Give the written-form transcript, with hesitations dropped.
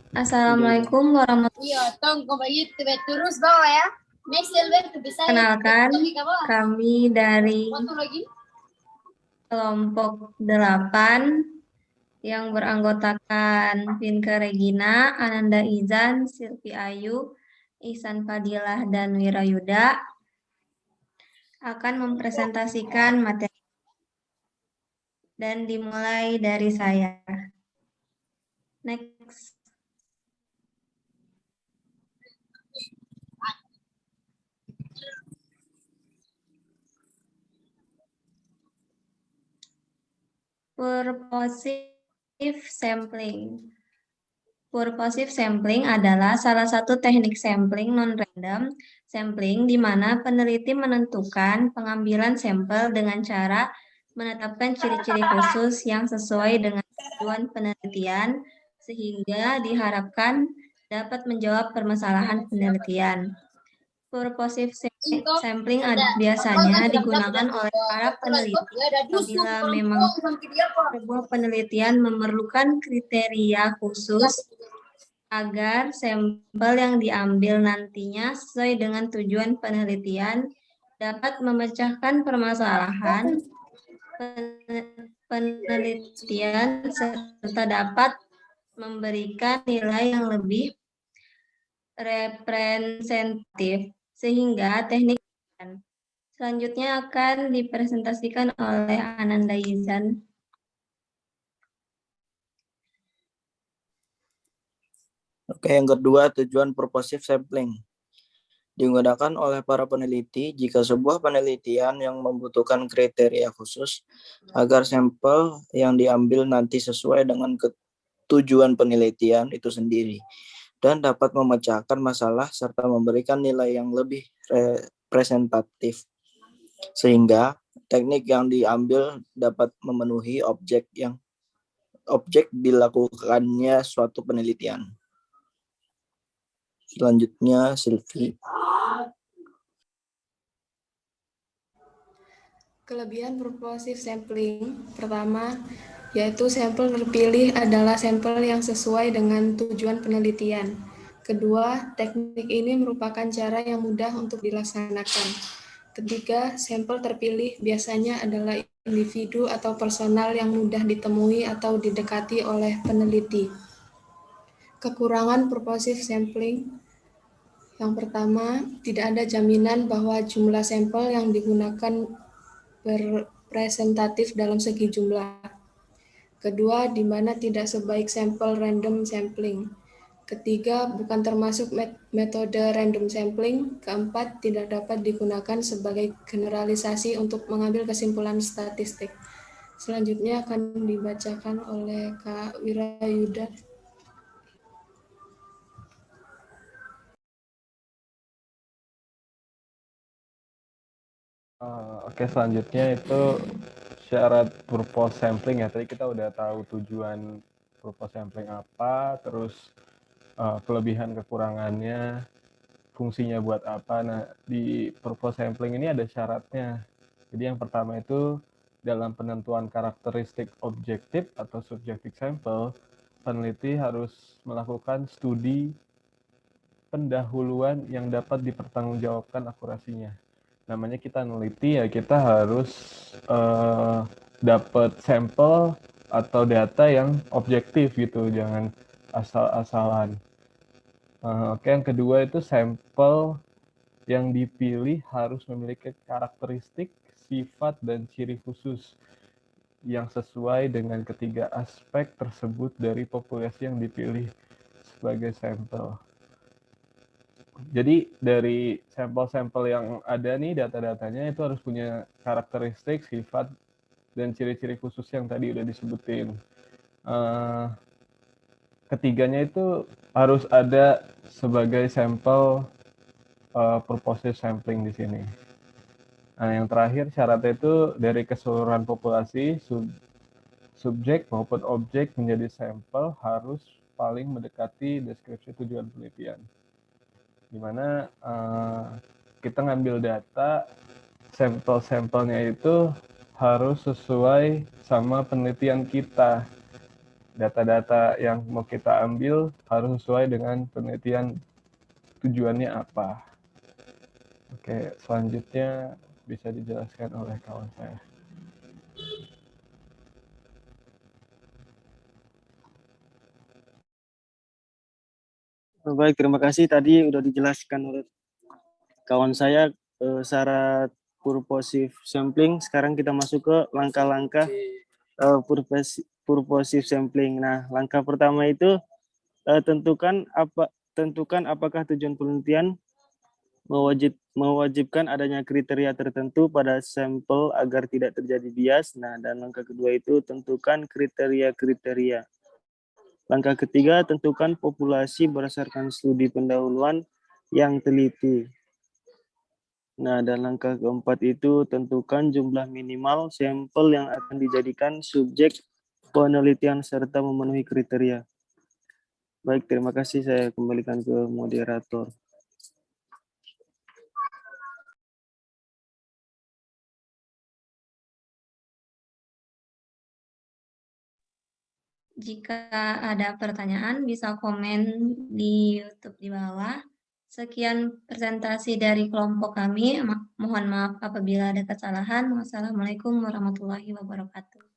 Assalamualaikum warahmatullahi Iya, tong kembali terus bawa ya. Next level tuh bisa ya. wabarakatuh. Kami dari Waktu lagi. kelompok 8 yang beranggotakan Vinke Regina, Ananda Izan, Silvi Ayu, Ihsan Fadilah, dan Wirayuda akan mempresentasikan materi dan dimulai dari saya. Next. Purposive sampling. Purposive sampling adalah salah satu teknik sampling non-random sampling di mana peneliti menentukan pengambilan sampel dengan cara menetapkan ciri-ciri khusus yang sesuai dengan tujuan penelitian sehingga diharapkan dapat menjawab permasalahan penelitian. Purposive sampling biasanya digugunakan oleh para peneliti apabila memang sebuah penelitian memerlukan kriteria khusus agar sampel yang diambil nantinya sesuai dengan tujuan penelitian dapat memecahkan permasalahan penelitian serta dapat memberikan nilai yang lebih representatif sehingga teknik selanjutnya akan dipresentasikan oleh Ananda Izan. Oke, yang kedua, tujuan purposive sampling. Digunakan oleh para peneliti jika sebuah penelitian yang membutuhkan kriteria khusus agar sampel yang diambil nanti sesuai dengan tujuan penelitian itu sendiri dan dapat memecahkan masalah serta memberikan nilai yang lebih representatif sehingga teknik yang diambil dapat memenuhi objek dilakukannya suatu penelitian. Selanjutnya, Silvi. Kelebihan purposive sampling pertama yaitu sampel terpilih adalah sampel yang sesuai dengan tujuan penelitian. Kedua, teknik ini merupakan cara yang mudah untuk dilaksanakan. Ketiga, sampel terpilih biasanya adalah individu atau personal yang mudah ditemui atau didekati oleh peneliti. Kekurangan purposive sampling yang pertama, tidak ada jaminan bahwa jumlah sampel yang digunakan berrepresentatif dalam segi jumlah. Kedua, di mana tidak sebaik sampel random sampling. Ketiga, bukan termasuk metode random sampling. Keempat, tidak dapat digunakan sebagai generalisasi untuk mengambil kesimpulan statistik. Selanjutnya akan dibacakan oleh Kak Wirayuda. Oke, selanjutnya itu syarat purpose sampling ya. Tadi kita udah tahu tujuan purpose sampling apa, terus kelebihan kekurangannya, fungsinya buat apa. Nah, di purpose sampling ini ada syaratnya. Jadi yang pertama itu dalam penentuan karakteristik objektif atau subjective sample, peneliti harus melakukan studi pendahuluan yang dapat dipertanggungjawabkan akurasinya. Namanya kita neliti ya, kita harus dapat sampel atau data yang objektif gitu, jangan asal-asalan. Oke, yang kedua itu sampel yang dipilih harus memiliki karakteristik, sifat, dan ciri khusus yang sesuai dengan ketiga aspek tersebut dari populasi yang dipilih sebagai sampel. Jadi dari sampel-sampel yang ada nih, data-datanya itu harus punya karakteristik, sifat, dan ciri-ciri khusus yang tadi udah disebutin. Ketiganya itu harus ada sebagai sampel purposive sampling di sini. Nah, yang terakhir syaratnya itu dari keseluruhan populasi, subjek maupun objek menjadi sampel harus paling mendekati deskripsi tujuan penelitian. Dimana kita ngambil data, sampel-sampelnya itu harus sesuai sama penelitian kita. data-data yang mau kita ambil harus sesuai dengan penelitian tujuannya apa. Oke, selanjutnya bisa dijelaskan oleh kawan saya. Baik, terima kasih. Tadi udah dijelaskan oleh kawan saya syarat purposive sampling. Sekarang kita masuk ke langkah-langkah purposive sampling. Nah, langkah pertama itu tentukan apakah tujuan penelitian mewajibkan adanya kriteria tertentu pada sampel agar tidak terjadi bias. Nah, dan langkah kedua itu tentukan kriteria-kriteria. Langkah ketiga, tentukan populasi berdasarkan studi pendahuluan yang teliti. Nah, dan langkah keempat itu tentukan jumlah minimal sampel yang akan dijadikan subjek penelitian serta memenuhi kriteria. Baik, terima kasih. Saya kembalikan ke moderator. Jika ada pertanyaan, bisa komen di YouTube di bawah. Sekian presentasi dari kelompok kami. Mohon maaf apabila ada kesalahan. Wassalamualaikum warahmatullahi wabarakatuh.